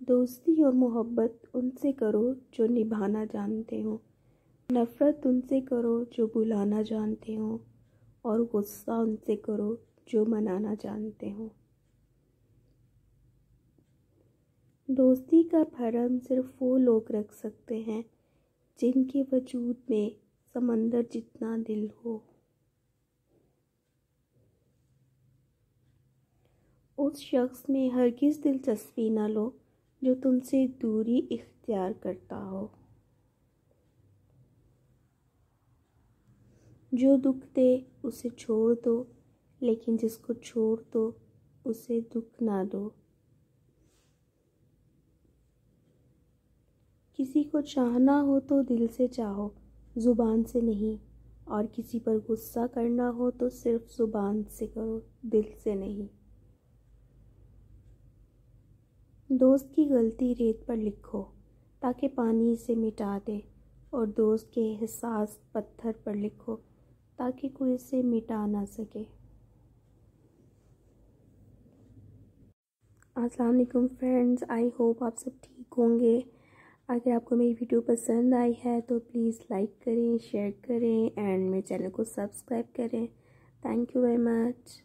दोस्ती और मोहब्बत उनसे करो जो निभाना जानते हो। नफ़रत उनसे करो जो बुलाना जानते हो। और गुस्सा उनसे करो जो मनाना जानते हो। दोस्ती का भरम सिर्फ वो लोग रख सकते हैं जिनके वजूद में समंदर जितना दिल हो। उस शख्स में हरगिज़ दिलचस्पी न लो जो तुमसे दूरी इख्तियार करता हो। जो दुख दे उसे छोड़ दो, लेकिन जिसको छोड़ दो उसे दुख ना दो। किसी को चाहना हो तो दिल से चाहो, ज़ुबान से नहीं। और किसी पर गुस्सा करना हो तो सिर्फ ज़ुबान से करो, दिल से नहीं। दोस्त की गलती रेत पर लिखो ताकि पानी इसे मिटा दे, और दोस्त के एहसास पत्थर पर लिखो ताकि कोई इसे मिटा ना सके। अस्सलाम वालेकुम फ्रेंड्स, आई होप आप सब ठीक होंगे। अगर आपको मेरी वीडियो पसंद आई है तो प्लीज़ लाइक करें, शेयर करें एंड मेरे चैनल को सब्सक्राइब करें। Thank you very much.